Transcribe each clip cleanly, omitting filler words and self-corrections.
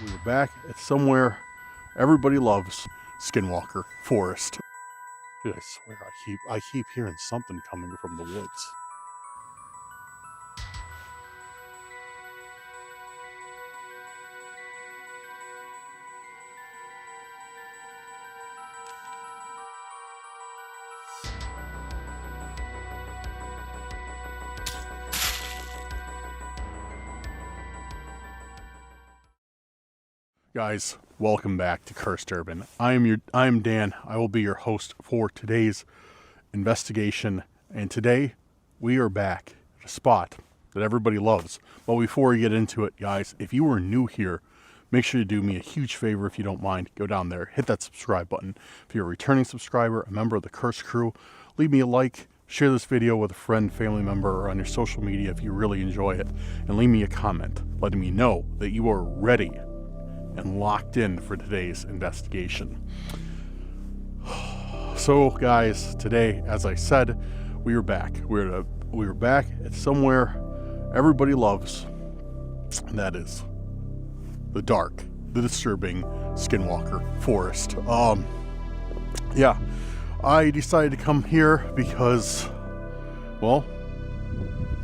We're back at somewhere everybody loves, Skinwalker Forest. Dude, I swear I keep hearing something coming from the woods. Guys, welcome back to Cursed Urban. I am Dan. I will be your host for today's investigation, and today we are back at a spot that everybody loves. But before we get into it, guys, if you are new here, make sure you do me a huge favor if you don't mind. Go down there, hit that subscribe button. If you're a returning subscriber, a member of the Curse crew, leave me a like, share this video with a friend, family member, or on your social media if you really enjoy it, and leave me a comment letting me know that you are ready and locked in for today's investigation. So guys, today, as I said, we are back. We were back at somewhere everybody loves, and that is the dark, the disturbing Skinwalker Forest. Yeah, I decided to come here because, well,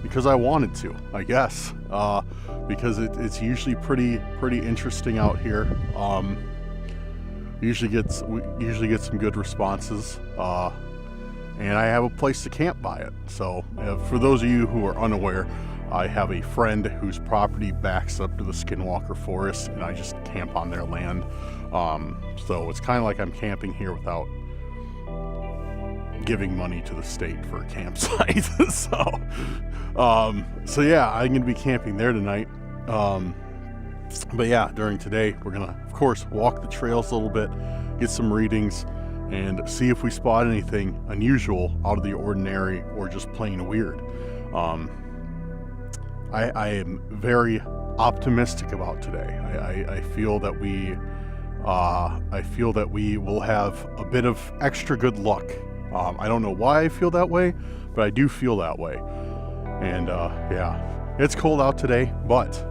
because I wanted to, I guess. Because it's usually pretty interesting out here. We usually get some good responses, and I have a place to camp by it. So for those of you who are unaware, I have a friend whose property backs up to the Skinwalker Forest, and I just camp on their land. So it's kind of like I'm camping here without giving money to the state for a campsite. So yeah, I'm gonna be camping there tonight. But yeah, during today, we're gonna, of course, walk the trails a little bit, get some readings, and see if we spot anything unusual, out of the ordinary, or just plain weird. I am very optimistic about today. I feel that we will have a bit of extra good luck. I don't know why I feel that way, but I do feel that way. And yeah, it's cold out today, but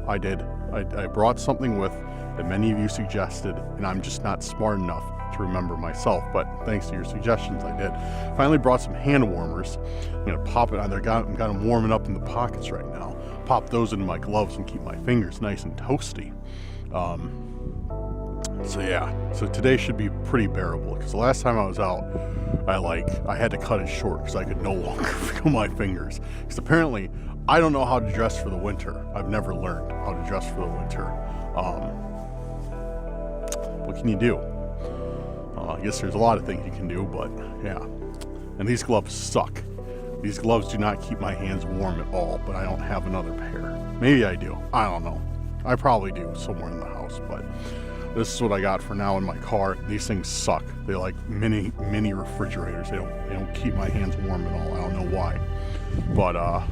I brought something with that many of you suggested, and I'm just not smart enough to remember myself, but thanks to your suggestions, I did. Finally brought some hand warmers. I'm gonna pop it on there. Got them warming up in the pockets right now. Pop those into my gloves and keep my fingers nice and toasty. So yeah, so today should be pretty bearable, because the last time I was out, I had to cut it short because I could no longer feel my fingers. Because apparently, I don't know how to dress for the winter. I've never learned how to dress for the winter. What can you do? I guess there's a lot of things you can do, but yeah. And these gloves suck. These gloves do not keep my hands warm at all, but I don't have another pair. Maybe I do. I don't know. I probably do somewhere in the house, but this is what I got for now in my car. These things suck. They're like mini refrigerators. They don't keep my hands warm at all. I don't know why. But all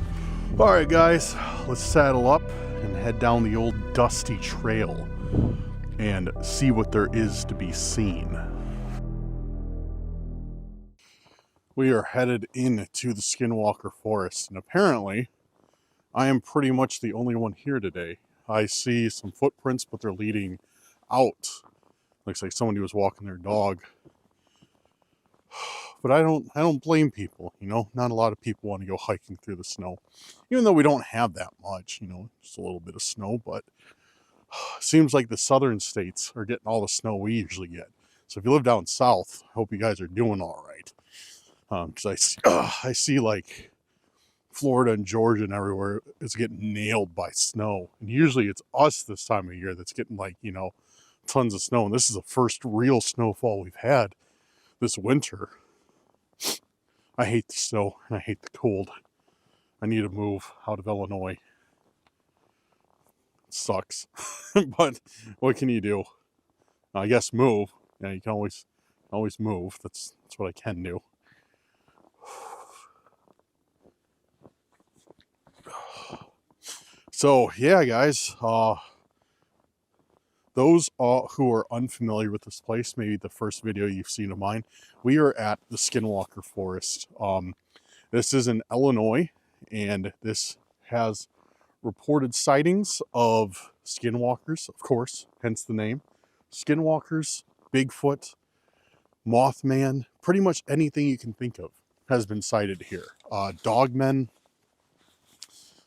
right, guys, let's saddle up and head down the old dusty trail and see what there is to be seen. We are headed into the Skinwalker Forest, and apparently I am pretty much the only one here today. I see some footprints, but they're leading out. Looks like somebody was walking their dog. But I don't blame people, you know. Not a lot of people want to go hiking through the snow. Even though we don't have that much, you know, just a little bit of snow, but it seems like the southern states are getting all the snow we usually get. So if you live down south, I hope you guys are doing all right. Because I see like Florida and Georgia and everywhere is getting nailed by snow. And usually it's us this time of year that's getting, like, you know, tons of snow. And this is the first real snowfall we've had this winter. I hate the snow and I hate the cold. I need to move out of Illinois. It sucks. But what can you do? I guess move. Yeah, you can always move. That's what I can do. So yeah, guys, those who are unfamiliar with this place, maybe the first video you've seen of mine, we are at the Skinwalker Forest. This is in Illinois, and this has reported sightings of skinwalkers, of course, hence the name. Skinwalkers, Bigfoot, Mothman, pretty much anything you can think of has been sighted here. Dogmen,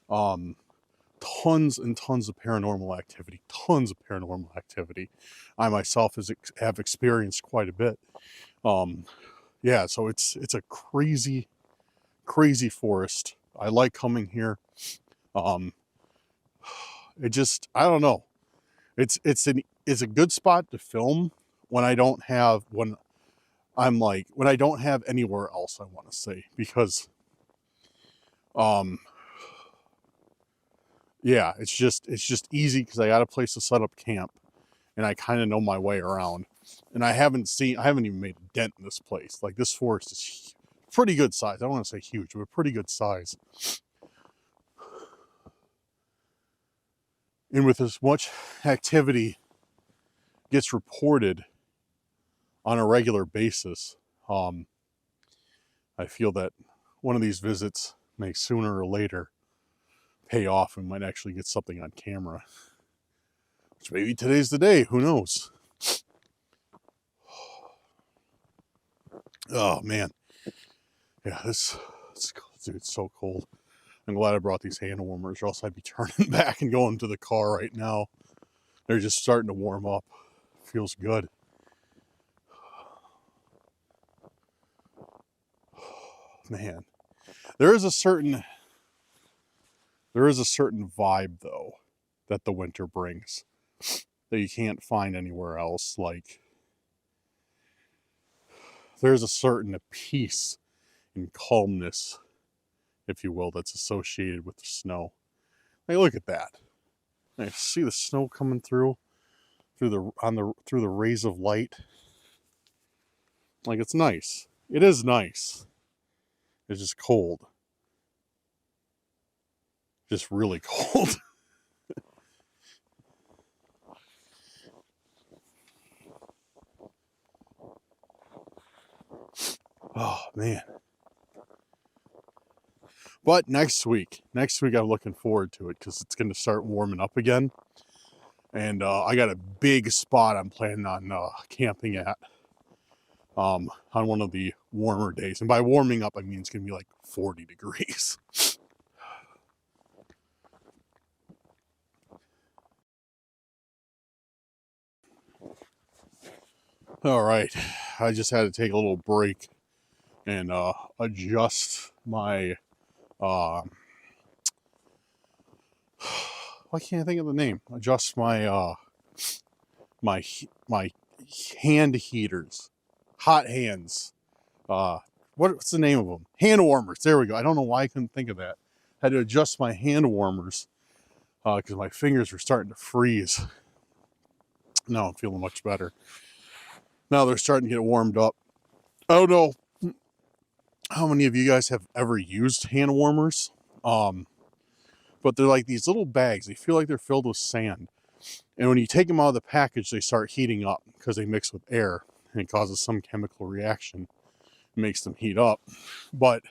tons and tons of paranormal activity. Tons of paranormal activity. I myself have experienced quite a bit. Yeah, so it's a crazy, crazy forest. I like coming here. It just, I don't know. It's a good spot to film when I don't have when I don't have anywhere else, I want to say, because yeah, it's just easy because I got a place to set up camp and I kind of know my way around. And I haven't even made a dent in this place. Like, this forest is pretty good size. I don't want to say huge, but pretty good size. And with as much activity gets reported on a regular basis, I feel that one of these visits may sooner or later pay off and might actually get something on camera. Which maybe today's the day, who knows? Oh man. Yeah, dude, it's so cold. I'm glad I brought these hand warmers, or else I'd be turning back and going to the car right now. They're just starting to warm up. Feels good. Man. There is a certain vibe, though, that the winter brings that you can't find anywhere else. Like, there's a certain peace and calmness, if you will, that's associated with the snow. Hey, look at that. I see the snow coming through the rays of light. Like, it's nice. It is nice. It's just cold. Just really cold. Oh man. But next week I'm looking forward to it because it's going to start warming up again. And I got a big spot I'm planning on camping at on one of the warmer days. And by warming up, I mean it's going to be like 40 degrees. All right. I just had to take a little break and adjust my why can't I think of the name? Adjust my my hand heaters, hot hands. What's the name of them? Hand warmers. There we go. I don't know why I couldn't think of that. Had to adjust my hand warmers because my fingers were starting to freeze. Now I'm feeling much better. Now they're starting to get warmed up. I don't know how many of you guys have ever used hand warmers, but they're like these little bags. They feel like they're filled with sand. And when you take them out of the package, they start heating up because they mix with air and it causes some chemical reaction. It makes them heat up. But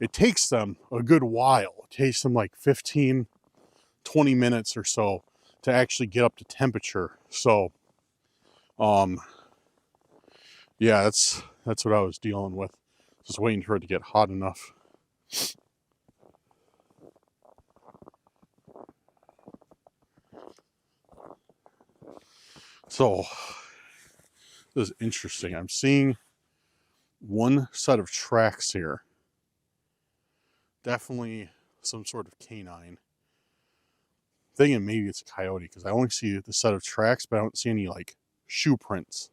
it takes them a good while. It takes them like 15, 20 minutes or so to actually get up to temperature. So, yeah, that's what I was dealing with. Just waiting for it to get hot enough. So, this is interesting. I'm seeing one set of tracks here. Definitely some sort of canine. Thinking maybe it's a coyote because I only see the set of tracks, but I don't see any like shoe prints.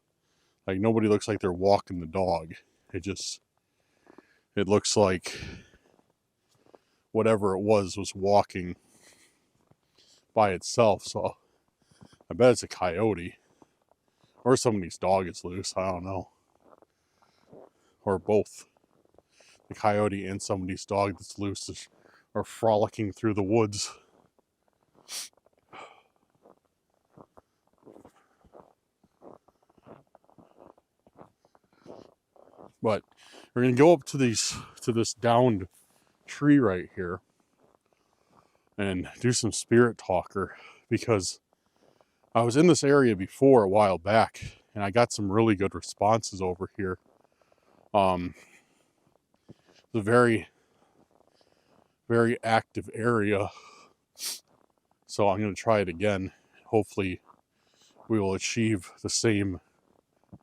Like, nobody looks like they're walking the dog. It looks like whatever it was walking by itself. So I bet it's a coyote. Or somebody's dog is loose. I don't know. Or both. The coyote and somebody's dog that's loose are frolicking through the woods. But we're gonna go up to this downed tree right here and do some spirit talker because I was in this area before a while back, and I got some really good responses over here. It's a very, very active area, so I'm going to try it again. Hopefully, we will achieve the same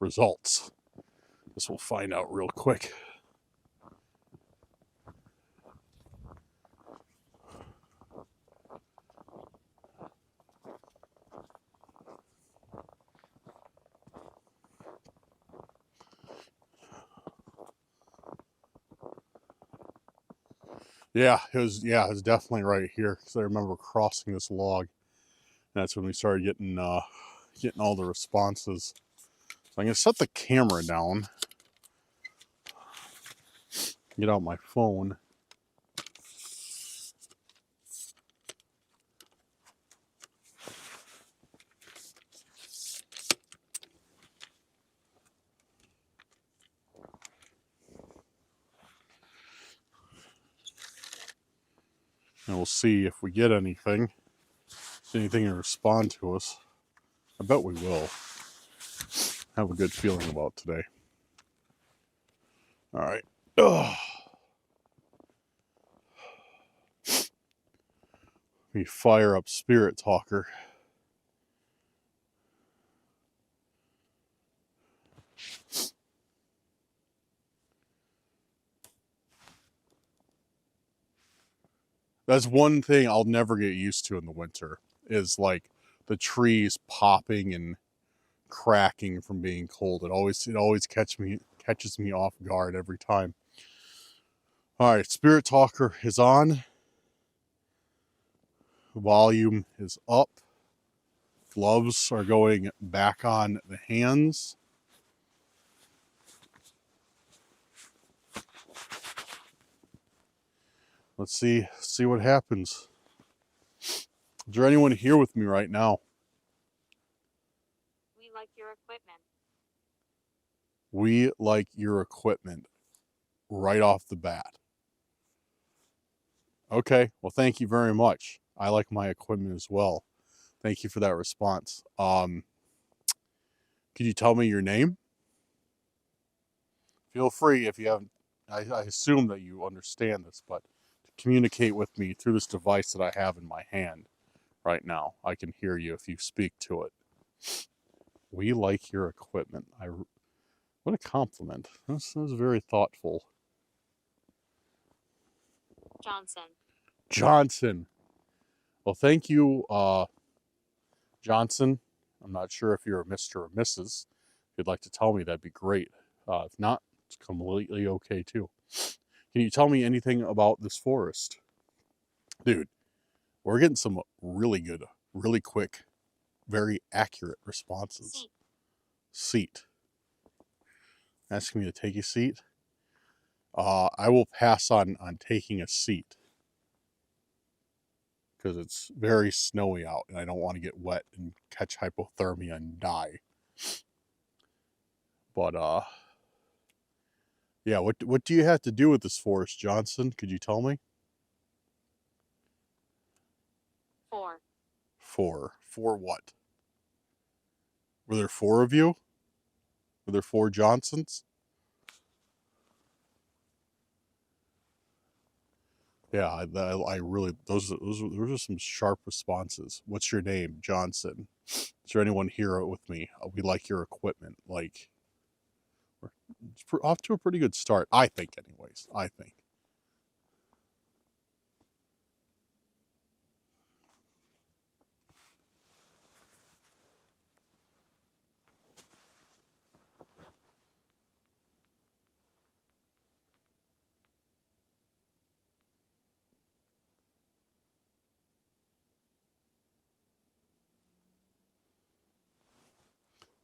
results. This we'll find out real quick. Yeah, it was definitely right here, because I remember crossing this log. And that's when we started getting all the responses. So I'm gonna set the camera down, get out my phone. And we'll see if we get anything to respond to us. I bet we will. Have a good feeling about today. All right. Ugh. Let me fire up Spirit Talker. That's one thing I'll never get used to in the winter, is like the trees popping and cracking from being cold. It always catches me off guard every time. All right, Spirit Talker is on. Volume is up. Gloves are going back on the hands. Let's see what happens. Is there anyone here with me right now? We like your equipment. We like your equipment right off the bat. Okay, well, thank you very much. I like my equipment as well. Thank you for that response. Could you tell me your name? Feel free if you haven't. I assume that you understand this, but to communicate with me through this device that I have in my hand right now. I can hear you if you speak to it. We like your equipment. What a compliment. This is very thoughtful. Johnson. Well, thank you, Johnson. I'm not sure if you're a Mr. or Mrs. If you'd like to tell me, that'd be great. If not, it's completely okay too. Can you tell me anything about this forest? Dude, we're getting some really good, really quick, very accurate responses. Seat. Asking me to take a seat. I will pass on taking a seat, because it's very snowy out and I don't want to get wet and catch hypothermia and die. But yeah, what do you have to do with this forest, Johnson? Could you tell me? 4. 4. 4 what? Were there 4 of you? Were there 4 Johnsons? Yeah, I really, those are some sharp responses. What's your name? Johnson. Is there anyone here with me? We like your equipment. Like, it's off to a pretty good start, I think, anyways. I think.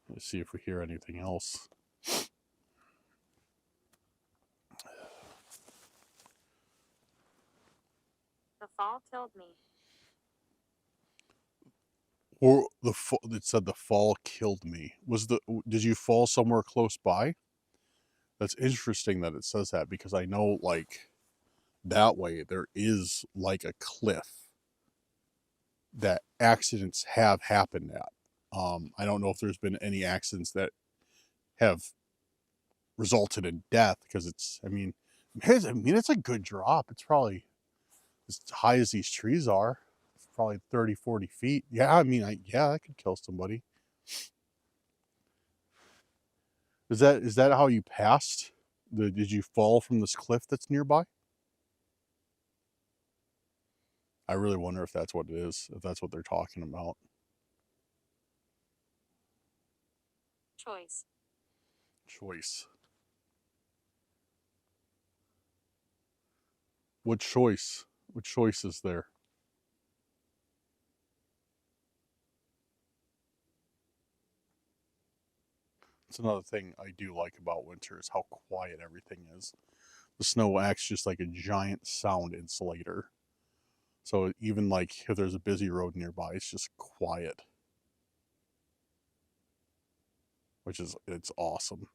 Let's see if we hear anything else. The fall killed me. Or it said the fall killed me. Did you fall somewhere close by? That's interesting that it says that, because I know, like, that way there is like a cliff that accidents have happened at. I don't know if there's been any accidents that have resulted in death, because it's a good drop. It's probably as high as these trees are. It's probably 30, 40 feet. Yeah, that could kill somebody. Is that how you passed? Did you fall from this cliff that's nearby? I really wonder if that's what it is, if that's what they're talking about. Choice. Choice. What choice? What choice is there? It's another thing I do like about winter is how quiet everything is. The snow acts just like a giant sound insulator. So even like if there's a busy road nearby, it's just quiet, it's awesome.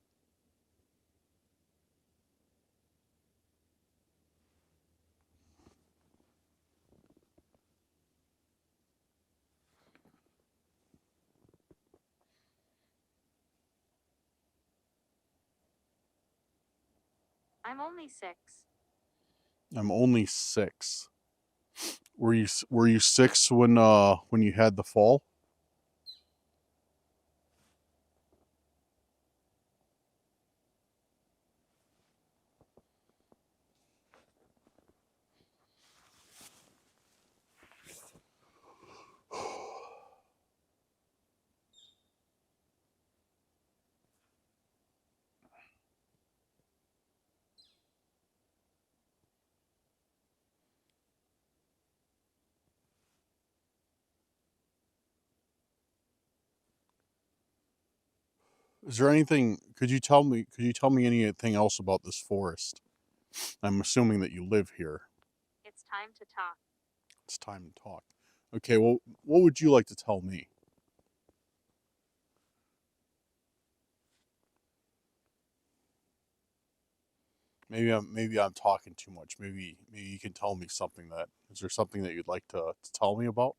I'm only 6. I'm only 6. Were you 6 when you had the fall? Is there anything? Could you tell me anything else about this forest? I'm assuming that you live here. It's time to talk. It's time to talk. Okay, well, what would you like to tell me? Maybe I'm talking too much. Maybe you can tell me something. That is there something that you'd like to tell me about?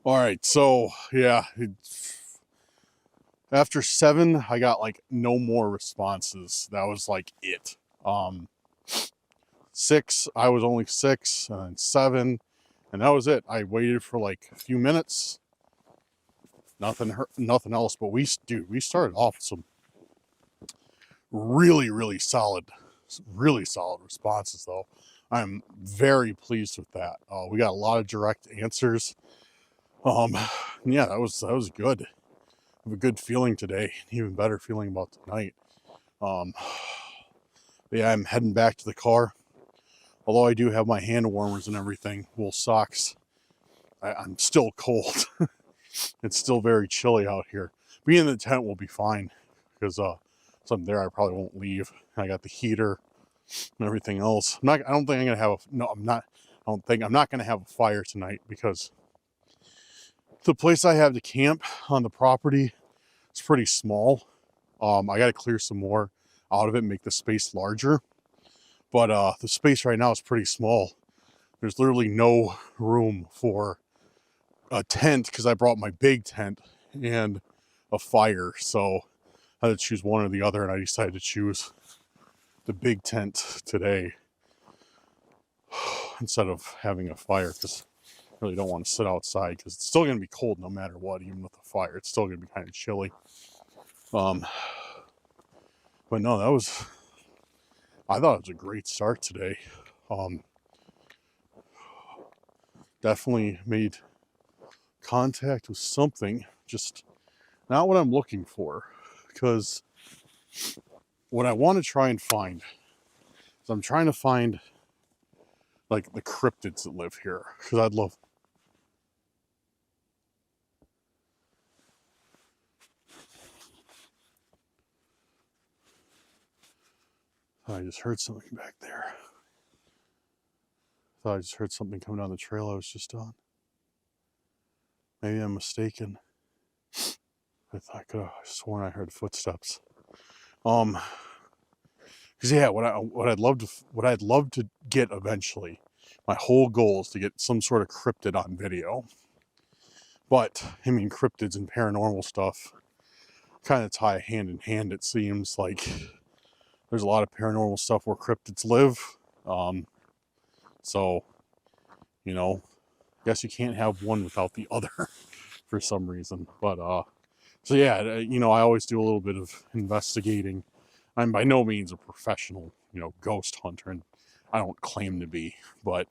All right, so yeah, after 7, I got like no more responses. That was like it. 6, I was only 6, and 7, and that was it. I waited for like a few minutes. Nothing else. But we started off with some really solid responses, though. I'm very pleased with that. We got a lot of direct answers. Um, yeah, that was good. I have a good feeling today. Even better feeling about tonight. Um, yeah, I'm heading back to the car. Although I do have my hand warmers and everything, wool socks. I'm still cold. It's still very chilly out here. Being in the tent will be fine, because so I'm there, I probably won't leave. I got the heater and everything else. I don't think I'm gonna have a no. I'm not. I don't think I'm not gonna have a fire tonight, because the place I have to camp on the property is pretty small. I got to clear some more out of it and make the space larger. But the space right now is pretty small. There's literally no room for a tent, because I brought my big tent and a fire. So I had to choose one or the other, and I decided to choose the big tent today instead of having a fire, because I really don't want to sit outside, because it's still going to be cold no matter what. Even with the fire, it's still going to be kind of chilly. But no, I thought it was a great start today. Definitely made contact with something, just not what I'm looking for. Because what I want to try and find is, I'm trying to find like the cryptids that live here, because I'd love. I just heard something back there. Thought I just heard something coming down the trail I was just on. Maybe I'm mistaken. I could have sworn I heard footsteps. Because yeah, what I'd love to get eventually, my whole goal is to get some sort of cryptid on video. But I mean, cryptids and paranormal stuff kind of tie hand in hand. It seems like there's a lot of paranormal stuff where cryptids live. So you know, I guess you can't have one without the other for some reason. But so yeah, you know, I always do a little bit of investigating. I'm by no means a professional, you know, ghost hunter, and I don't claim to be, but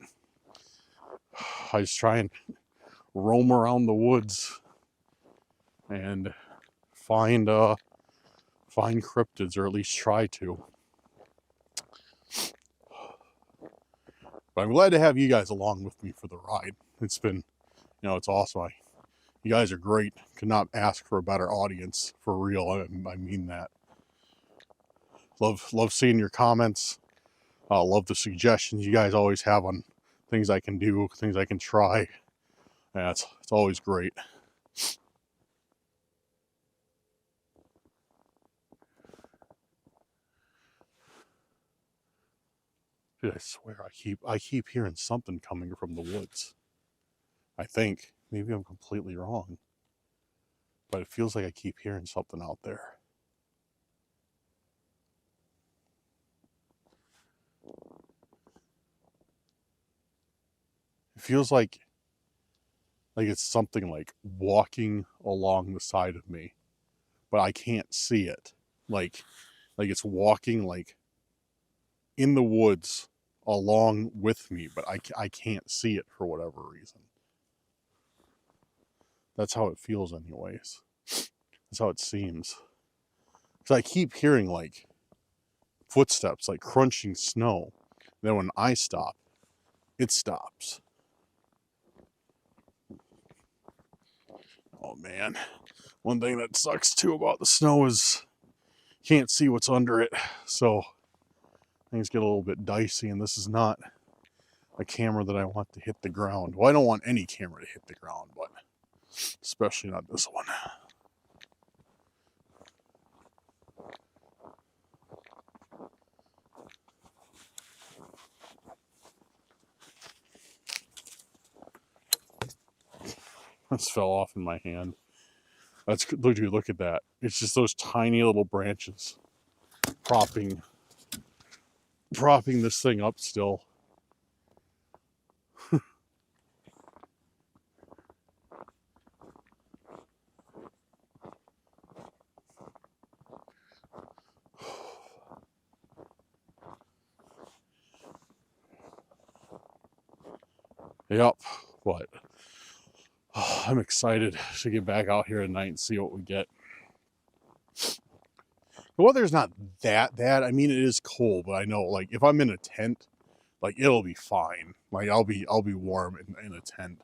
I just try and roam around the woods and find cryptids, or at least try to. But I'm glad to have you guys along with me for the ride. It's been, you know, it's awesome. You guys are great. Could not ask for a better audience, for real. I mean that. Love seeing your comments. Love the suggestions you guys always have on things I can do, things I can try. Yeah, it's always great. Dude, I swear I keep hearing something coming from the woods. I think maybe I'm completely wrong, but it feels like I keep hearing something out there. It feels like it's something like walking along the side of me, but I can't see it. Like it's walking like in the woods along with me, but I can't see it for whatever reason. That's how it feels anyways. That's how it seems. So I keep hearing like footsteps, like crunching snow. Then when I stop, it stops. Oh man. One thing that sucks too about the snow is you can't see what's under it. So things get a little bit dicey, and this is not a camera that I want to hit the ground. Well, I don't want any camera to hit the ground, but especially not this one. This fell off in my hand. Look at that. It's just those tiny little branches propping this thing up still. Yep, but I'm excited to get back out here tonight and see what we get. The weather's not that bad. I mean, it is cold, but I know, like, if I'm in a tent, like, it'll be fine. Like, I'll be warm in a tent.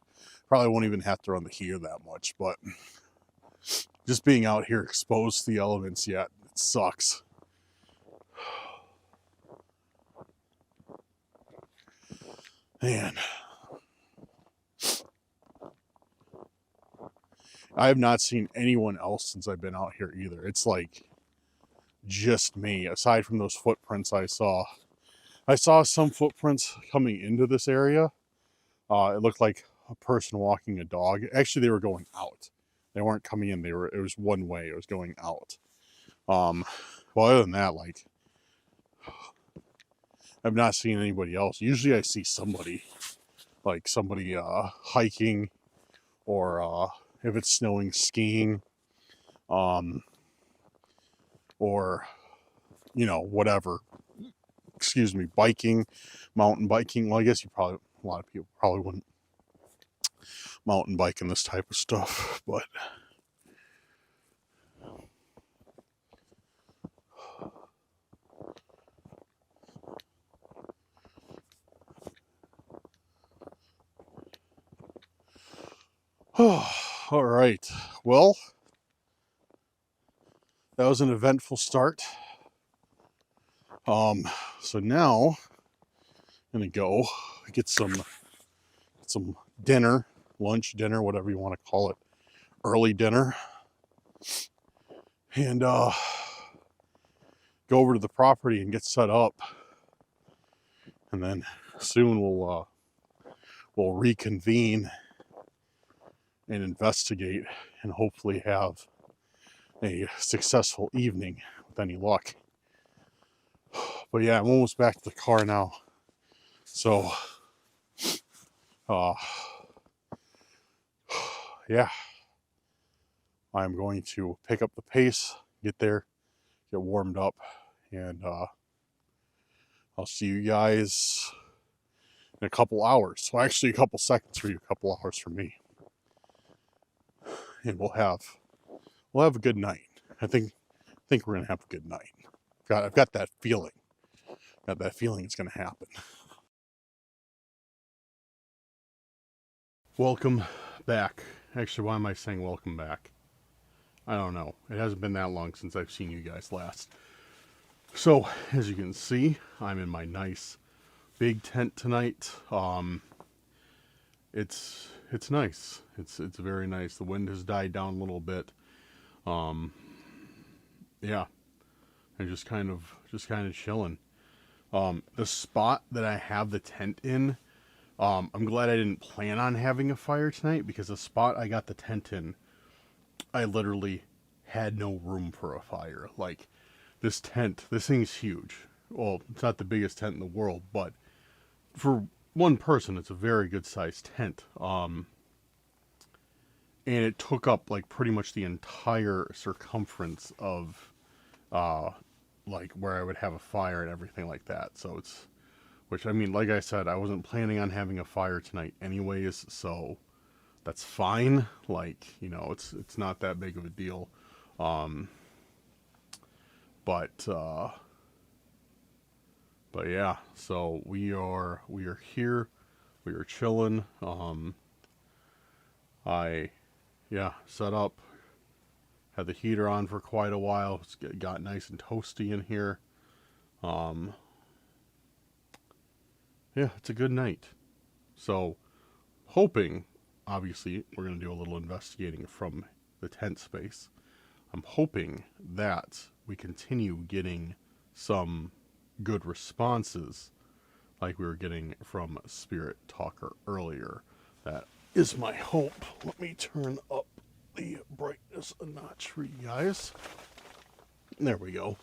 Probably won't even have to run the heater that much, but just being out here exposed to the elements, yeah, it sucks. Man. I have not seen anyone else since I've been out here either. It's like just me, aside from those footprints I saw. I saw some footprints coming into this area. It looked like a person walking a dog. Actually, they were going out. They weren't coming in. It was one way. It was going out. Well, other than that, like, I've not seen anybody else. Usually I see somebody, like somebody hiking, or if it's snowing, skiing, or, you know, whatever. Excuse me, biking, mountain biking. Well, I guess a lot of people probably wouldn't mountain bike and this type of stuff, but all right. Well, that was an eventful start. So now I'm gonna go get some dinner, lunch, dinner, whatever you want to call it, early dinner, and go over to the property and get set up, and then soon we'll reconvene and investigate, and hopefully have a successful evening with any luck. But yeah, I'm almost back to the car now, so yeah, I'm going to pick up the pace, get there, get warmed up, and I'll see you guys in a couple hours. Well, actually, a couple seconds for you, a couple hours for me, and we'll have a good night. I think we're gonna have a good night. I've got that feeling. Got that feeling it's gonna happen. Welcome back. Actually, why am I saying welcome back? I don't know. It hasn't been that long since I've seen you guys last. So, as you can see, I'm in my nice big tent tonight. It's nice. It's very nice. The wind has died down a little bit. Yeah, and just kind of chilling. The spot that I have the tent in, I'm glad I didn't plan on having a fire tonight, because the spot I got the tent in, I literally had no room for a fire. Like, this thing's huge. Well, it's not the biggest tent in the world, but for one person, it's a very good sized tent. And it took up like pretty much the entire circumference of like where I would have a fire and everything like that. So which, I mean, like I said, I wasn't planning on having a fire tonight anyways, so that's fine. Like, you know, it's not that big of a deal. But yeah, so we are here, we are chilling. I set up, had the heater on for quite a while. It's got nice and toasty in here. Yeah, it's a good night. So, hoping, obviously, we're going to do a little investigating from the tent space. I'm hoping that we continue getting some good responses like we were getting from Spirit Talker earlier. That is my hope. Let me turn up the brightness a notch for you guys. There we go.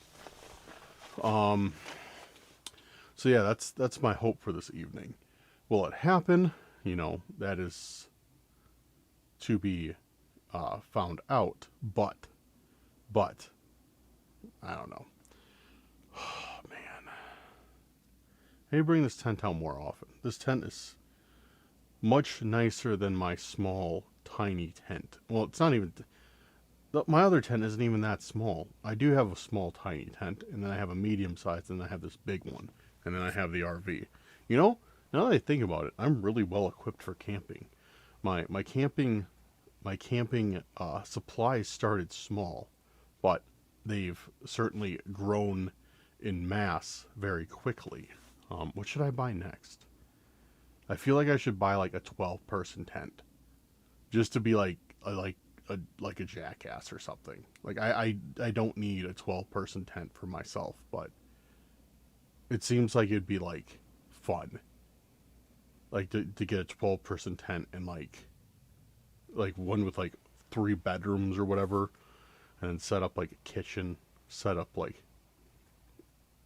So yeah, that's my hope for this evening. Will it happen? You know, that is to be found out. But I don't know. Oh, man, I need to bring this tent out more often. This tent is much nicer than my small, tiny tent. Well, it's not even. My other tent isn't even that small. I do have a small, tiny tent, and then I have a medium size, and then I have this big one, and then I have the RV. You know, now that I think about it, I'm really well equipped for camping. My camping supplies started small, but they've certainly grown in mass very quickly. What should I buy next? I feel like I should buy like a 12-person tent, just to be like a jackass or something. Like I don't need a 12-person tent for myself, but it seems like it'd be like fun, like to get a 12-person tent and like one with like 3 bedrooms or whatever, and then set up like a kitchen, set up like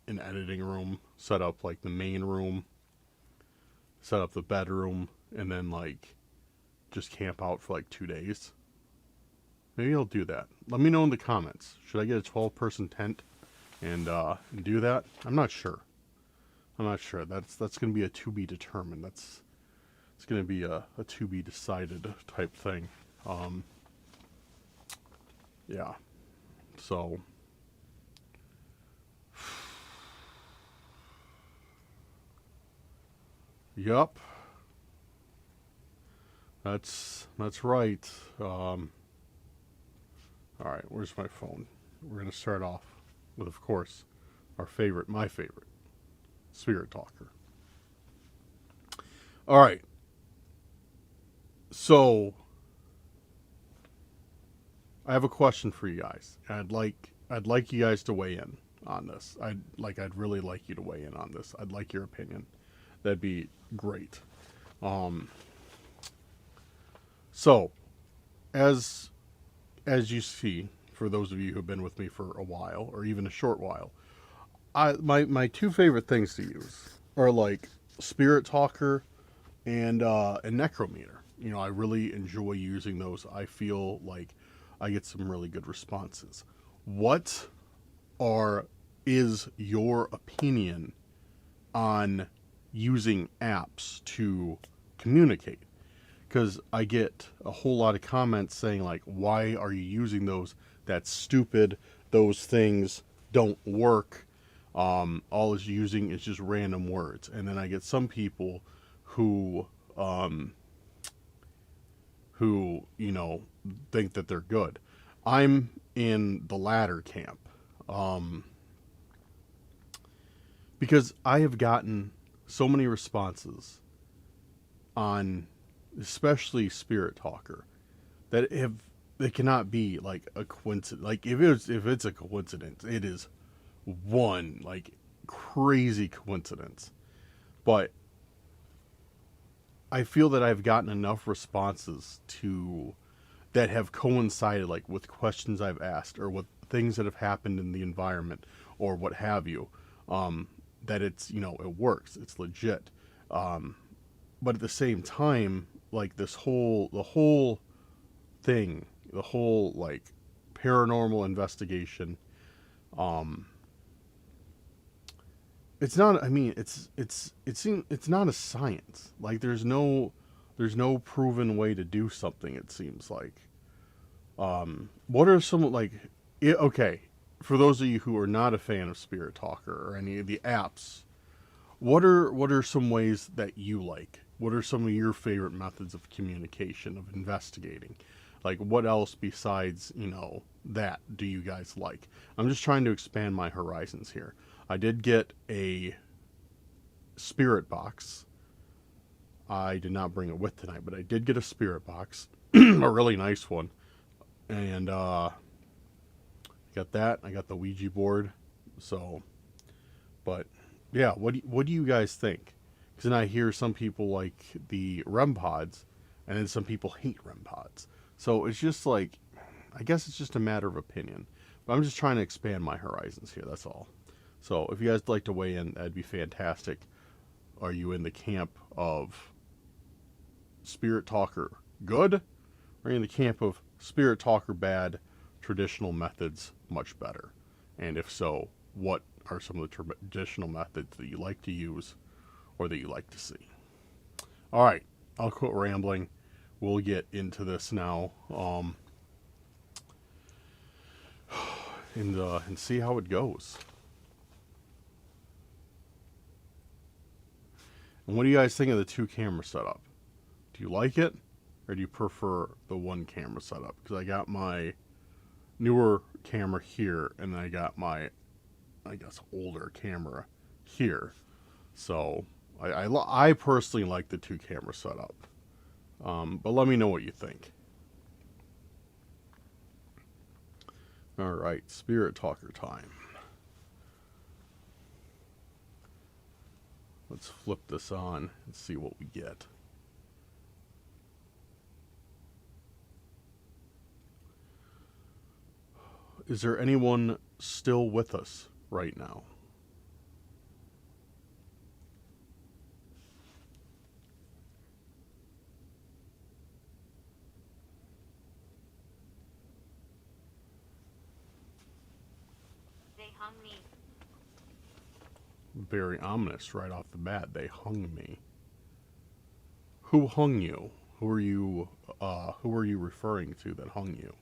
an editing room, set up like the main room, set up the bedroom, and then like just camp out for like 2 days. Maybe I'll do that. Let me know in the comments. Should I get a 12-person tent and do that? I'm not sure. That's going to be a to be determined. It's going to be a to be decided type thing. Yeah. So yup. That's right. All right, where's my phone? We're going to start off with, of course, my favorite spirit talker. All right. So I have a question for you guys. I'd like you guys to weigh in on this. I'd really like you to weigh in on this. I'd like your opinion. That'd be great. So as you see, for those of you who've been with me for a while or even a short while, my two favorite things to use are like Spirit Talker and Necrometer. You know, I really enjoy using those. I feel like I get some really good responses. What is your opinion on using apps to communicate? Because I get a whole lot of comments saying like, why are you using those? That's stupid. Those things don't work. All it's using is just random words. And then I get some people who you know, think that they're good. I'm in the latter camp, because I have gotten so many responses on, especially Spirit Talker, that it cannot be like a coincidence. Like if it's a coincidence, it is one like crazy coincidence. But I feel that I've gotten enough responses that have coincided like with questions I've asked or with things that have happened in the environment or what have you, that it's, you know, it works, it's legit. But at the same time, like the whole thing, the whole like paranormal investigation, it's not, I mean, it's not a science. Like there's no proven way to do something, it seems like. What are some like okay, for those of you who are not a fan of Spirit Talker or any of the apps, what are some ways that you like? What are some of your favorite methods of communication, of investigating? Like what else besides, you know, that do you guys like? I'm just trying to expand my horizons here. I did get a spirit box. I did not bring it with tonight, but I did get a spirit box, a really nice one. And got that. I got the Ouija board. So, but yeah, what do you guys think? Because then I hear some people like the REM pods, and then some people hate REM pods. So it's just like, I guess it's just a matter of opinion. But I'm just trying to expand my horizons here. That's all. So if you guys would like to weigh in, that'd be fantastic. Are you in the camp of Spirit Talker good? Or are you in the camp of Spirit Talker bad, traditional methods much better? And if so, what are some of the traditional methods that you like to use or that you like to see? All right, I'll quit rambling. We'll get into this now, and see how it goes. And what do you guys think of the 2-camera setup? Do you like it, or do you prefer the 1-camera setup? Because I got my newer camera here, and then I got my, I guess, older camera here. So I personally like the 2-camera setup. But let me know what you think. All right, Spirit Talker time. Let's flip this on and see what we get. Is there anyone still with us right now? They hung me. Very ominous right off the bat. They hung me. Who hung you? Who are you referring to that hung you?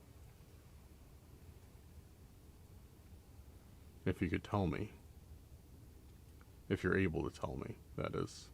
If you could tell me. If you're able to tell me, that is.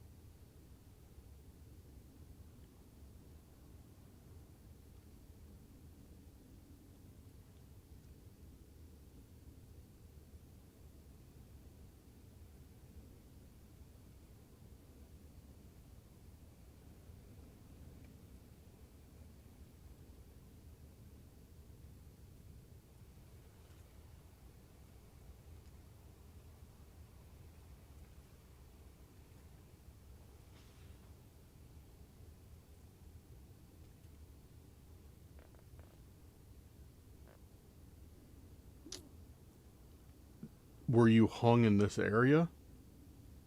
Were you hung in this area?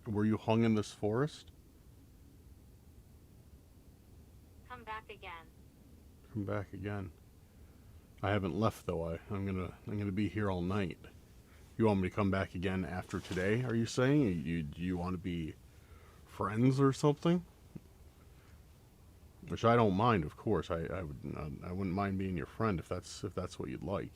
Were you hung in this forest? Come back again. Come back again. I haven't left though. I'm gonna be here all night. You want me to come back again after today? Are you saying you want to be friends or something? Which I don't mind, of course. I wouldn't mind being your friend if that's what you'd like.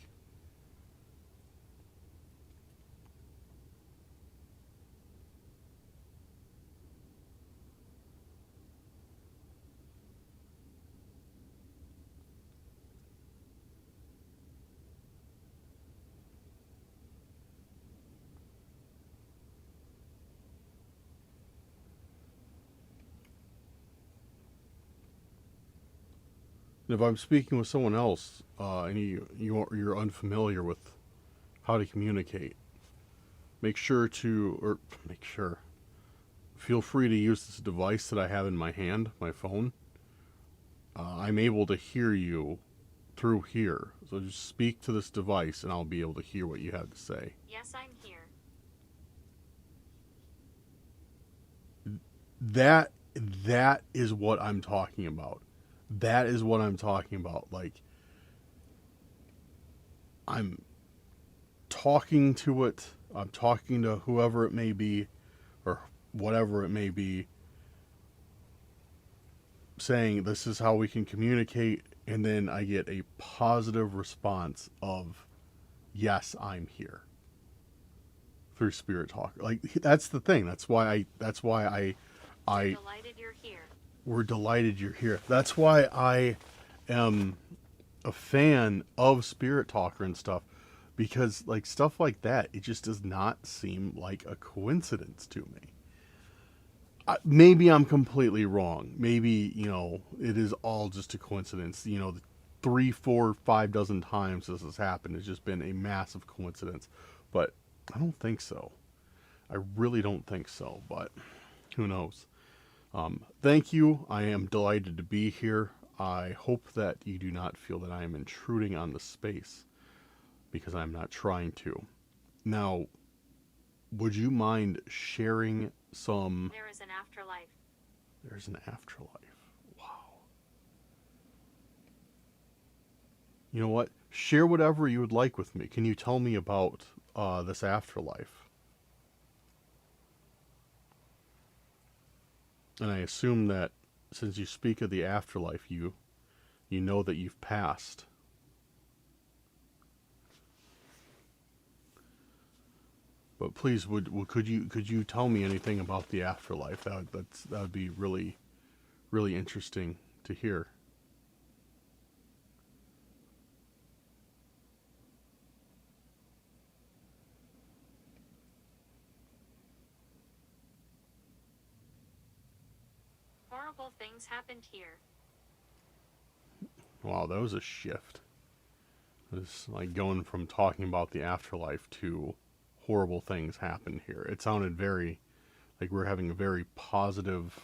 If I'm speaking with someone else and you're unfamiliar with how to communicate, make sure feel free to use this device that I have in my hand, my phone. I'm able to hear you through here, so just speak to this device and I'll be able to hear what you have to say. Yes, I'm here. That is what I'm talking about. That is what I'm talking about. Like, I'm talking to it, I'm talking to whoever it may be, or whatever it may be, saying this is how we can communicate, and then I get a positive response of, yes, I'm here. Through Spirit Talk. Like, that's the thing. That's why We're delighted you're here. We're delighted you're here. That's why I am a fan of Spirit Talker and stuff, because like stuff like that, it just does not seem like a coincidence to me. Maybe I'm completely wrong. Maybe, it is all just a coincidence. 3, 4, 5 dozen times this has happened. It's just been a massive coincidence. But I don't think so. I really don't think so, but who knows? Thank you. I am delighted to be here. I hope that you do not feel that I am intruding on the space, because I'm not trying to. Now, would you mind sharing some... There is an afterlife. There's an afterlife. Wow. You know what? Share whatever you would like with me. Can you tell me about this afterlife? And I assume that since you speak of the afterlife, you know that you've passed. But please, could you tell me anything about the afterlife? That would be really, really interesting to hear. Horrible things happened here. Wow, that was a shift. It's like going from talking about the afterlife to horrible things happened here. It sounded very like we're having a very positive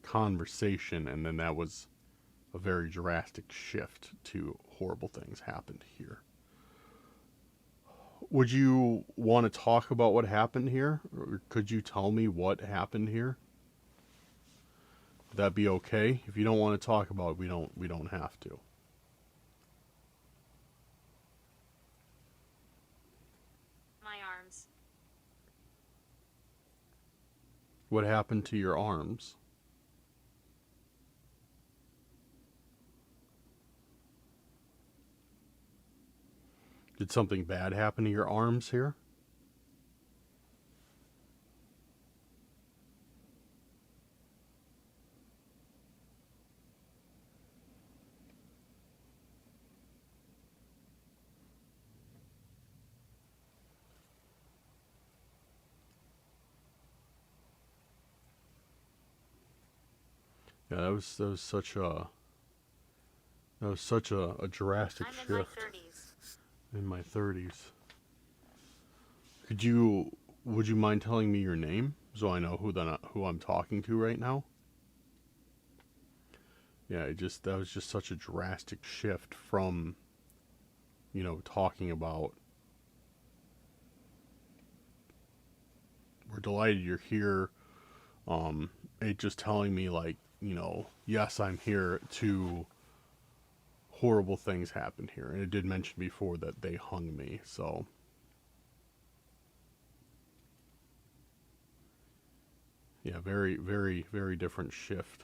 conversation, and then that was a very drastic shift to horrible things happened here. Would you want to talk about what happened here? Or could you tell me what happened here? Would that be okay? If you don't want to talk about it, we don't have to. My arms. What happened to your arms? Did something bad happen to your arms here? Yeah, that was such a drastic I'm in shift. my 30s. In my 30s. Would you mind telling me your name so I know who I'm talking to right now? Yeah, that was just such a drastic shift from talking about, we're delighted you're here. It just telling me like, yes, I'm here, to horrible things happened here. And it did mention before that they hung me. So yeah, very, very, very different shift.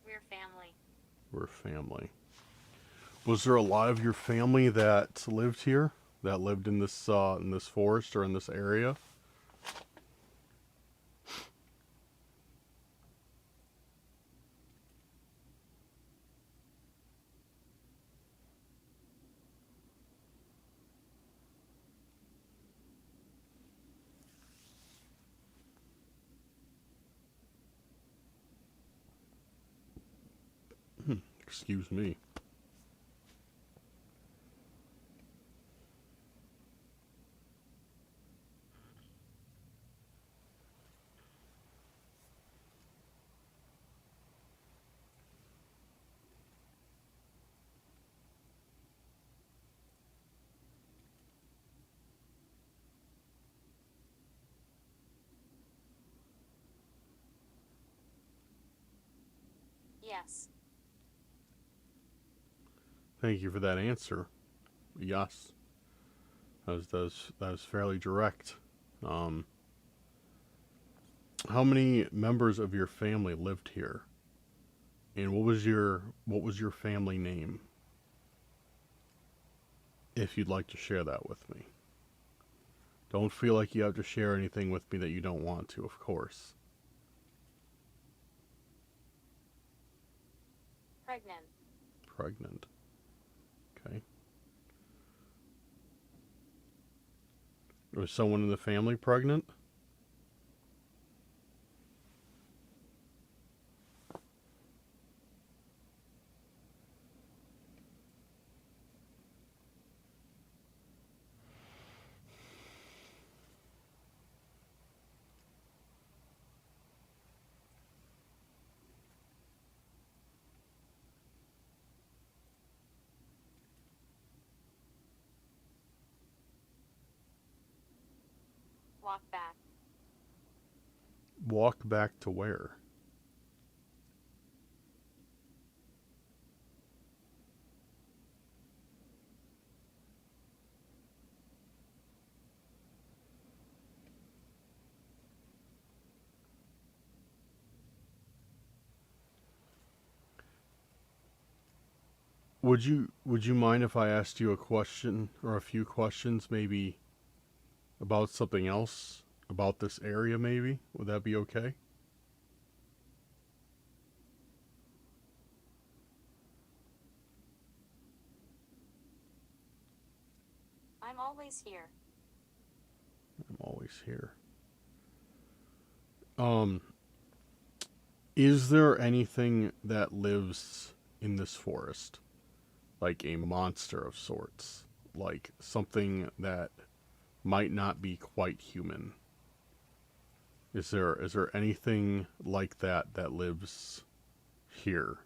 We're family. We're family. Was there a lot of your family that lived here? That lived in this forest or in this area? Excuse me. Yes. Thank you for that answer. Yes. That was fairly direct. Um, how many members of your family lived here? And what was your family name? If you'd like to share that with me. Don't feel like you have to share anything with me that you don't want to, of course. Pregnant. Pregnant. Okay. Was someone in the family pregnant? Walk back. Walk back to where? Would you mind if I asked you a question or a few questions, maybe about something else, about this area maybe? Would that be okay? I'm always here. I'm always here. Um is there anything that lives in this forest? Like a monster of sorts, like something that might not be quite human. Is there anything like that that lives here?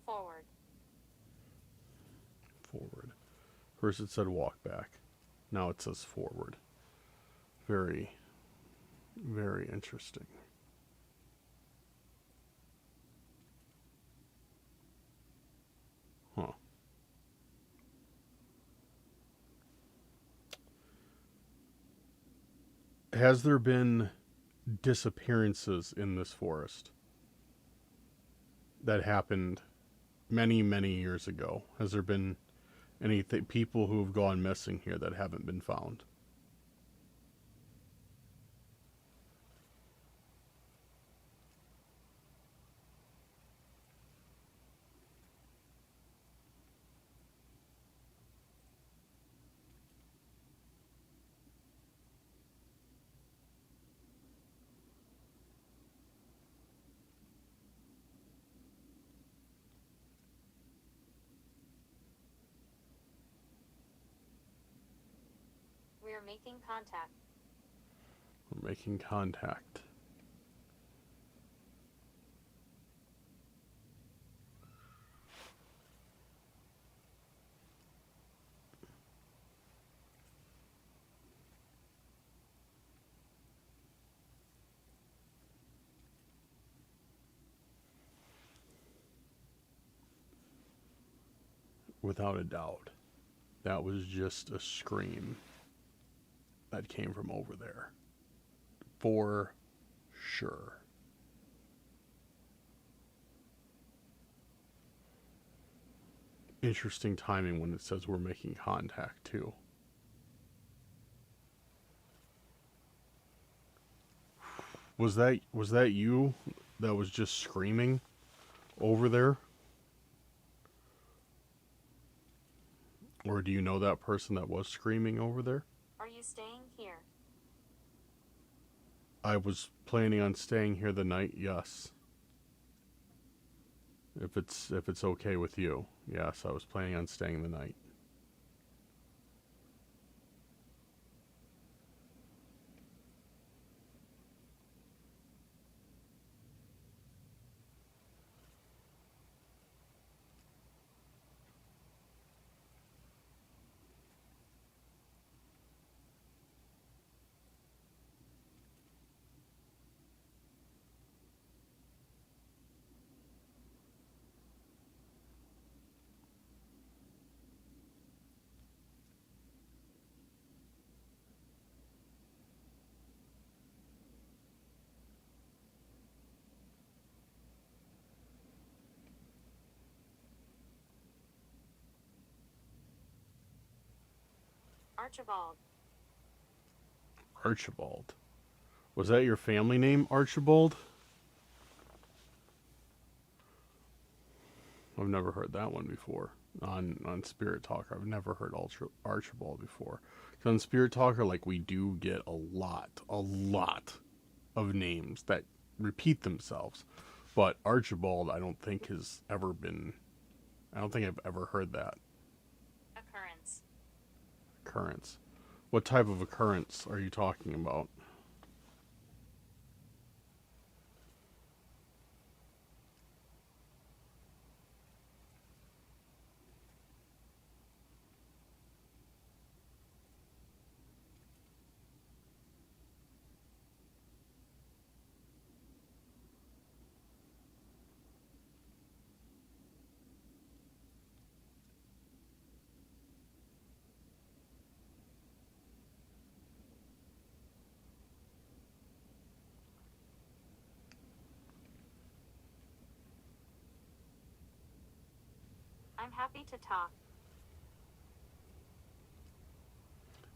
Forward. Forward. First it said walk back. Now it says forward. Very, very interesting. Huh. Has there been disappearances in this forest that happened many, many years ago? Has there been any people who have gone missing here that haven't been found? making contact. We're making contact. Without a doubt, that was just a scream that came from over there. For sure. Interesting timing when it says we're making contact, too. Was that you that was just screaming over there? Or do you know that person that was screaming over there? Are you staying here? I was planning on staying here the night, yes. If it's okay with you. Yes, I was planning on staying the night. Archibald. Archibald. Was that your family name, Archibald? I've never heard that one before. On Spirit Talker, I've never heard Archibald before. 'Cause on Spirit Talker, like, we do get a lot of names that repeat themselves. But Archibald, I don't think has ever been. I don't think I've ever heard that Occurrence. occurrence. What type of occurrence are you talking about? I'm happy to talk.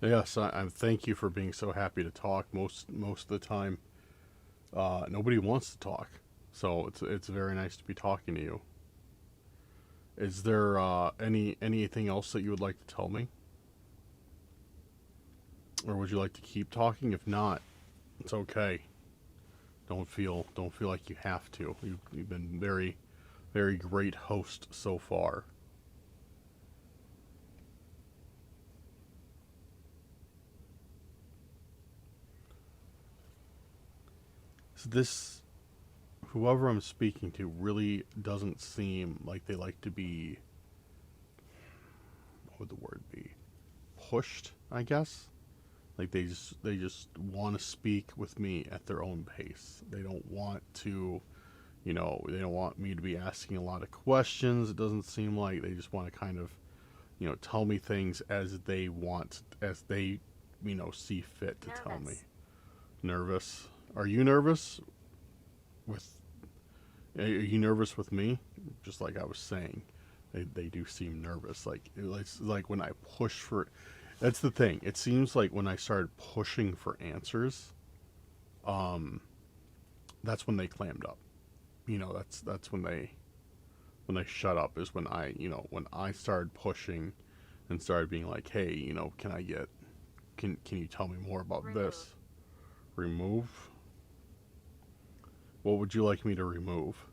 Yes, I thank you for being so happy to talk. Most of the time, nobody wants to talk, so it's very nice to be talking to you. Is there anything else that you would like to tell me, or would you like to keep talking? If not, it's okay. Don't feel like you have to. You've been very great host so far. So this whoever I'm speaking to really doesn't seem like they like to be, what would the word be? Pushed, I guess. Like they just want to speak with me at their own pace. They don't want to, they don't want me to be asking a lot of questions. It doesn't seem like they just want to kind of, tell me things as they want, as they, see fit to tell me. Nervous. Nervous? Are you nervous with? Are you nervous with me? Just like I was saying, they do seem nervous. It's like when I push for. That's the thing. It seems like when I started pushing for answers, um, that's when they clammed up. That's when they shut up. Is when when I started pushing and started being like, hey, can I get can you tell me more about Remove. this? Remove. What would you like me to remove?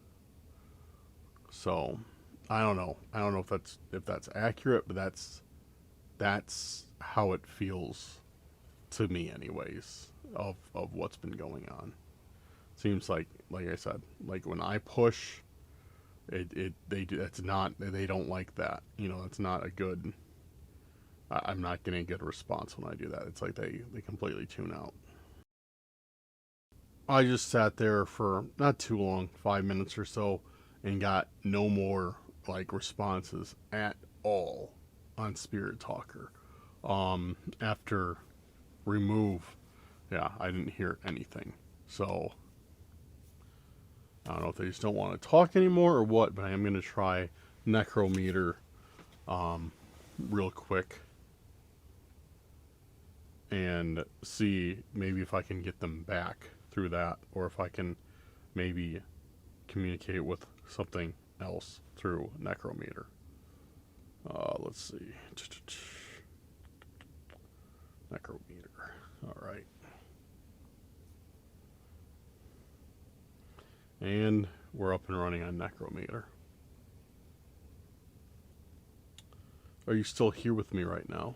So, I don't know. I don't know if that's accurate, but that's how it feels to me anyways, of what's been going on. Seems like I said, like when I push, it's not, they don't like that. You know, it's not a good. I'm not getting a good response when I do that. It's like they completely tune out. I just sat there for not too long, 5 minutes or so, and got no more like responses at all on Spirit Talker. After remove, yeah, I didn't hear anything. So I don't know if they just don't want to talk anymore or what, but I am going to try Necrometer real quick and see maybe if I can get them back through that, or if I can maybe communicate with something else through Necrometer. Let's see. Necrometer. All right. And we're up and running on Necrometer. Are you still here with me right now?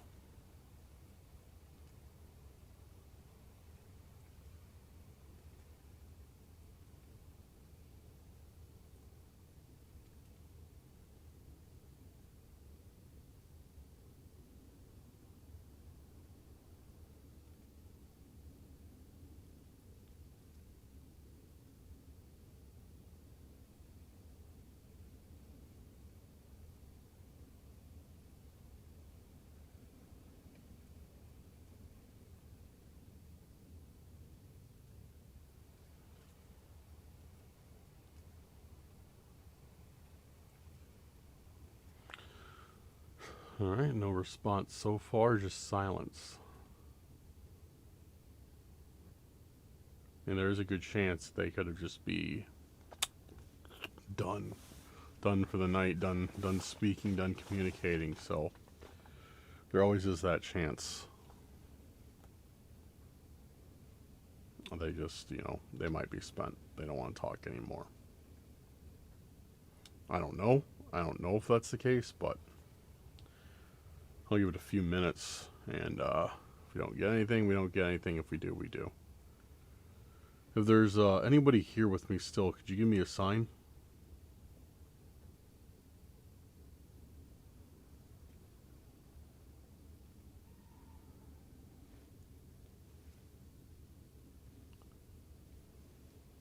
All right, no response so far, just silence. And there is a good chance they could have just be done for the night, done speaking, done communicating. So there always is that chance. They just, they might be spent. They don't want to talk anymore. I don't know if that's the case, but I'll give it a few minutes, and if we don't get anything, we don't get anything. If we do, we do. If there's anybody here with me still, could you give me a sign?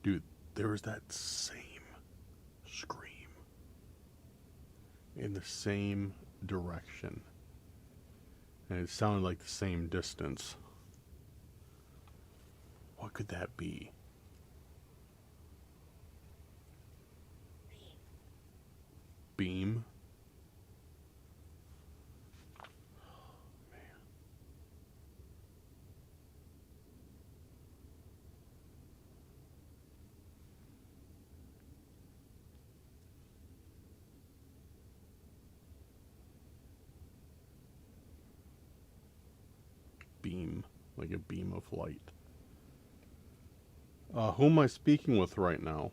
Dude, there was that same scream in the same direction, and it sounded like the same distance. What could that be? Beam? Oh, man. Beam, like a beam of light. Who am I speaking with right now?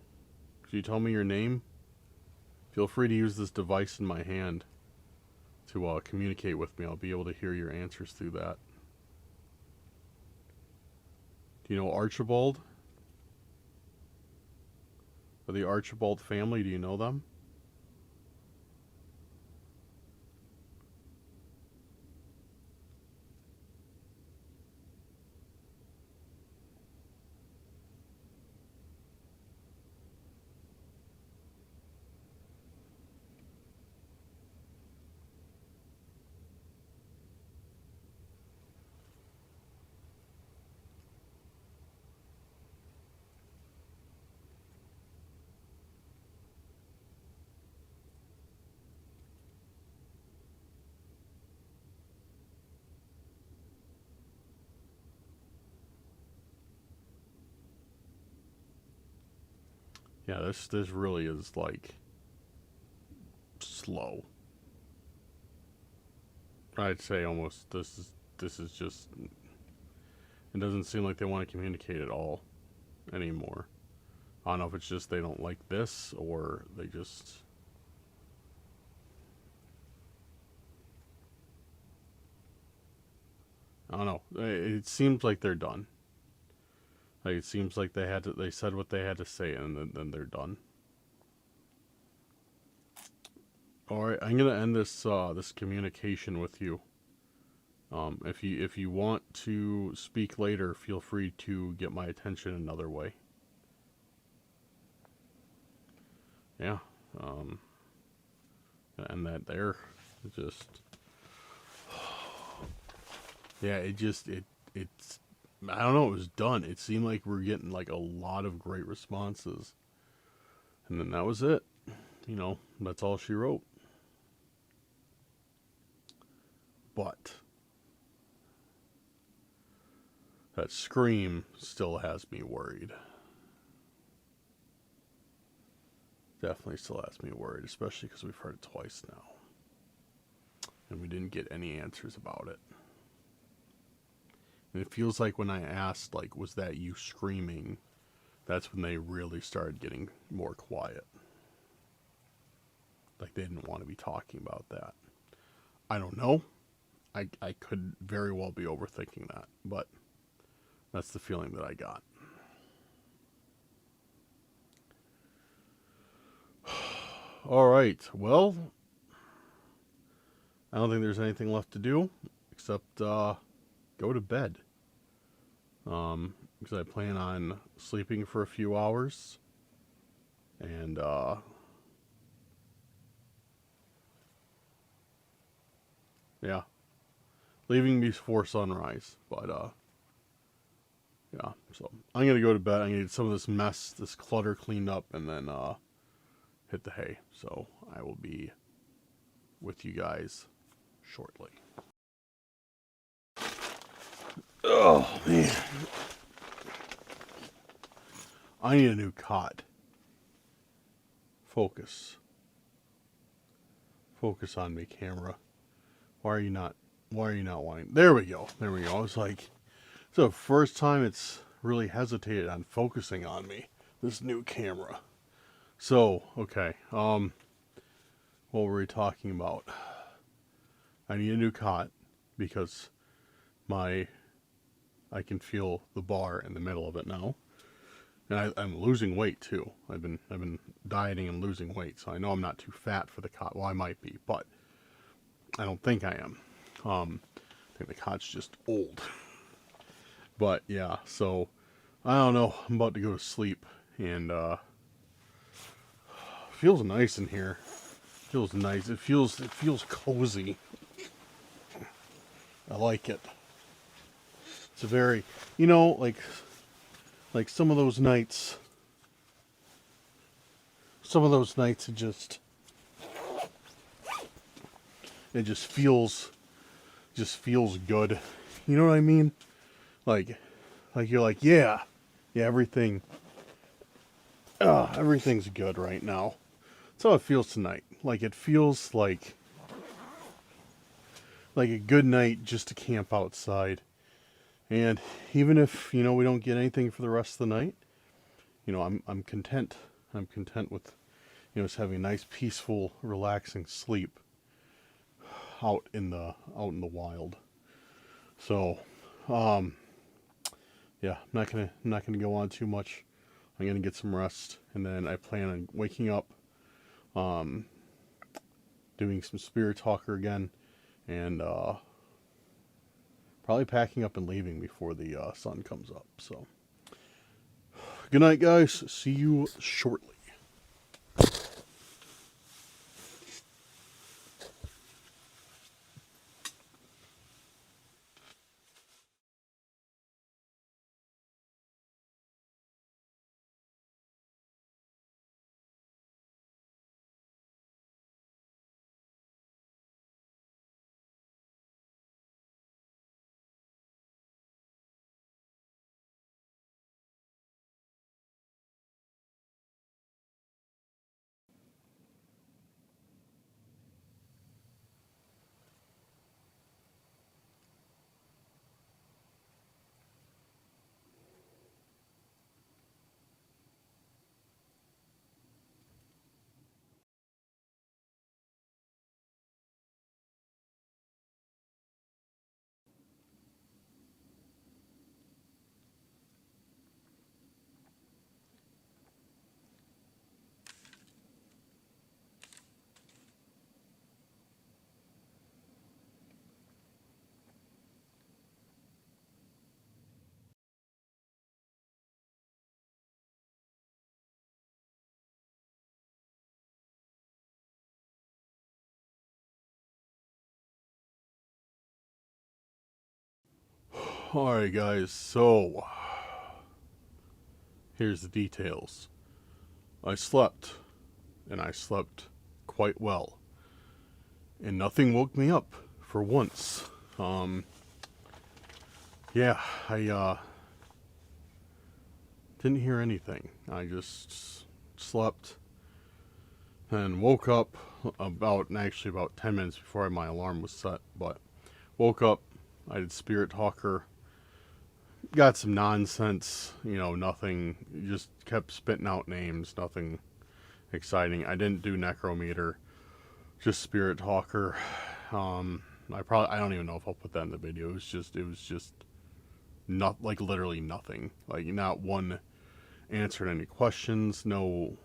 Could you tell me your name? Feel free to use this device in my hand to communicate with me. I'll be able to hear your answers through that. Do you know Archibald? Or the Archibald family, do you know them? Yeah, this really is like slow. I'd say almost this is just, it doesn't seem like they want to communicate at all anymore. I don't know if it's just they don't like this, or they just, I don't know. It seems like they're done. Like, it seems like they said what they had to say, and then they're done. All right, I'm gonna end this communication with you. If you want to speak later, feel free to get my attention another way. Yeah. Um, and that there, just yeah, it's I don't know, it was done. It seemed like we're getting like a lot of great responses, and then that was it. That's all she wrote. But that scream still has me worried. Definitely still has me worried, especially because we've heard it twice now, and we didn't get any answers about it. And it feels like when I asked, like, was that you screaming? That's when they really started getting more quiet. Like they didn't want to be talking about that. I don't know. I could very well be overthinking that, but that's the feeling that I got. All right. Well, I don't think there's anything left to do except go to bed. Because I plan on sleeping for a few hours and yeah, leaving before sunrise. But yeah, so I'm gonna go to bed. I'm gonna get some of this mess, this clutter cleaned up, and then hit the hay. So I will be with you guys shortly. Oh man, I need a new cot. Focus. Focus on me, camera. Why are you not? Why are you not wanting? There we go. There we go. I was like, it's the first time it's really hesitated on focusing on me. This new camera. So okay. What were we talking about? I need a new cot because I can feel the bar in the middle of it now, and I'm losing weight too. I've been dieting and losing weight, so I know I'm not too fat for the cot. Well, I might be, but I don't think I am. I think the cot's just old. But yeah, so I don't know. I'm about to go to sleep, and feels nice in here. Feels nice. It feels cozy. I like it. It's a very, like some of those nights it just feels good. You know what I mean? Like you're like, yeah, everything's good right now. That's how it feels tonight. Like it feels like a good night just to camp outside. And even if, we don't get anything for the rest of the night, I'm content. I'm content with, just having a nice, peaceful, relaxing sleep out in the wild. So, yeah, I'm not gonna go on too much. I'm gonna get some rest, and then I plan on waking up, doing some spirit talker again, and probably packing up and leaving before the sun comes up. So, good night, guys. See you shortly. Alright guys, so here's the details. I slept, and I slept quite well, and nothing woke me up for once. Yeah, I didn't hear anything. I just slept and woke up about 10 minutes before my alarm was set, but woke up, I did Spirit Talker, got some nonsense, nothing, just kept spitting out names, nothing exciting. I didn't do Necrometer, just Spirit Talker. I don't even know if I'll put that in the video. It was just not, like, literally nothing. Like, not one answered any questions, no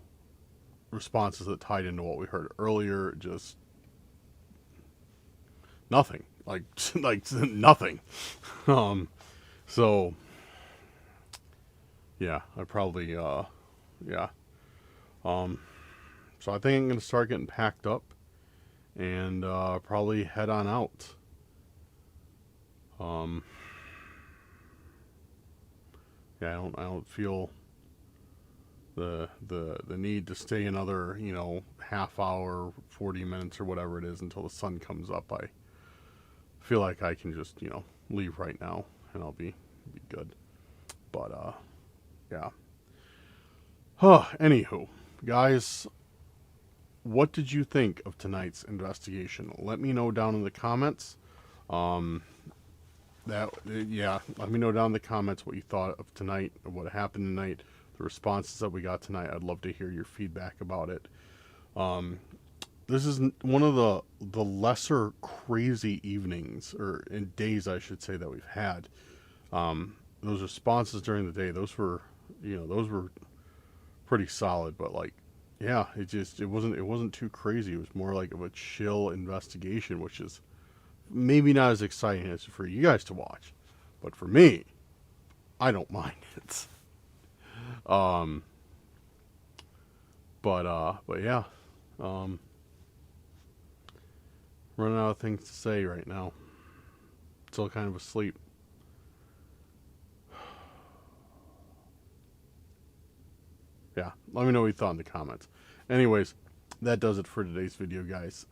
responses that tied into what we heard earlier, just nothing. Like, like nothing. So yeah, I probably yeah. So I think I'm gonna start getting packed up and probably head on out. Yeah, I don't feel the need to stay another, half hour, 40 minutes or whatever it is until the sun comes up. I feel like I can just, leave right now and I'll be good. But yeah. Anywho, guys, what did you think of tonight's investigation? Let me know down in the comments. Let me know down in the comments what you thought of tonight, of what happened tonight, the responses that we got tonight. I'd love to hear your feedback about it. This is one of the lesser crazy evenings, or in days, I should say, that we've had. Those responses during the day, those were pretty solid, but like, yeah, it wasn't too crazy. It was more like of a chill investigation, which is maybe not as exciting as for you guys to watch, but for me, I don't mind it. But yeah, running out of things to say right now. Still kind of asleep. Yeah, let me know what you thought in the comments. Anyways, that does it for today's video, guys.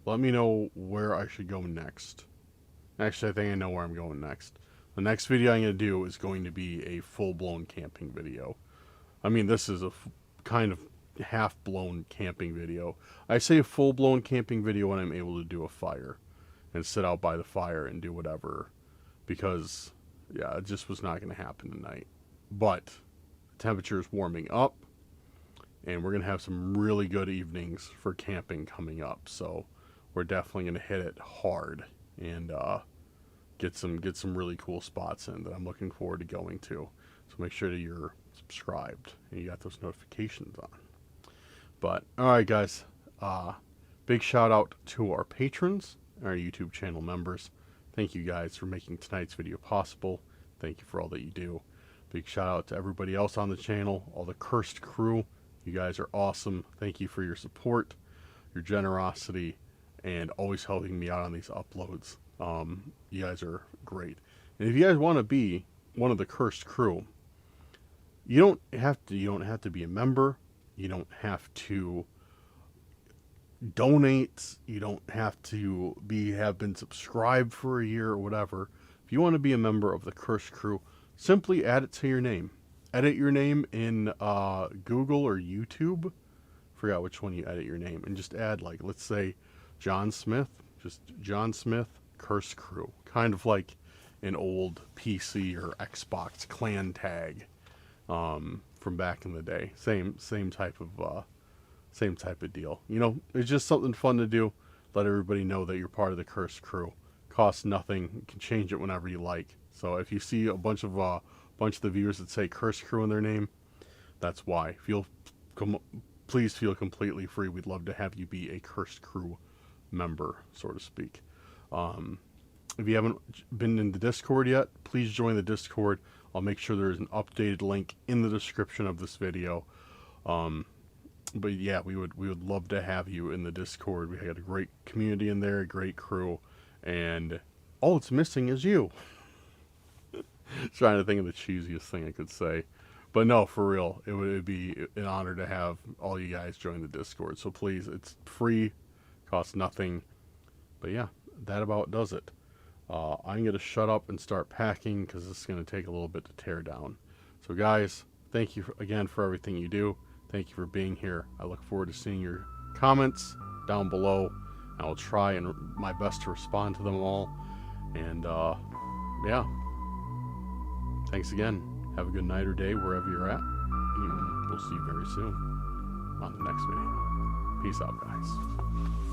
Let me know where I should go next. Actually, I think I know where I'm going next. The next video I'm going to do is going to be a full-blown camping video. I mean, this is a kind of half-blown camping video. I say a full-blown camping video when I'm able to do a fire and sit out by the fire and do whatever, because yeah, it just was not going to happen tonight. But the temperature is warming up, and we're going to have some really good evenings for camping coming up. So we're definitely going to hit it hard and get some really cool spots in that I'm looking forward to going to. So make sure that you're subscribed and you got those notifications on. But alright guys, big shout out to our patrons, our YouTube channel members. Thank you guys for making tonight's video possible. Thank you for all that you do. Big shout out to everybody else on the channel, all the cursed crew. You guys are awesome. Thank you for your support, your generosity, and always helping me out on these uploads. You guys are great. And if you guys want to be one of the cursed crew, you don't have to be a member. You don't have to donate. You don't have to have been subscribed for a year or whatever. If you want to be a member of the cursed crew, simply add it to your name. Edit your name in Google or YouTube. Forgot which one you edit your name, and just add, like, let's say John Smith. Just John Smith Cursed Crew, kind of like an old PC or Xbox clan tag from back in the day. Same type of deal. It's just something fun to do. Let everybody know that you're part of the Cursed Crew. Costs nothing. You can change it whenever you like. So if you see a bunch of the viewers that say Cursed Crew in their name, that's why. Please feel completely free. We'd love to have you be a Cursed Crew member, so to speak. If you haven't been in the Discord yet, please join the Discord. I'll make sure there's an updated link in the description of this video. But yeah, we would love to have you in the Discord. We got a great community in there, a great crew, and all it's missing is you. Trying to think of the cheesiest thing I could say. But no, for real, it'd be an honor to have all you guys join the Discord. So please, it's free, costs nothing. But yeah, that about does it. I'm going to shut up and start packing because it's going to take a little bit to tear down. So guys, thank you again for everything you do. Thank you for being here. I look forward to seeing your comments down below. I will try and my best to respond to them all. And yeah, thanks again. Have a good night or day wherever you're at. And we'll see you very soon on the next video. Peace out, guys.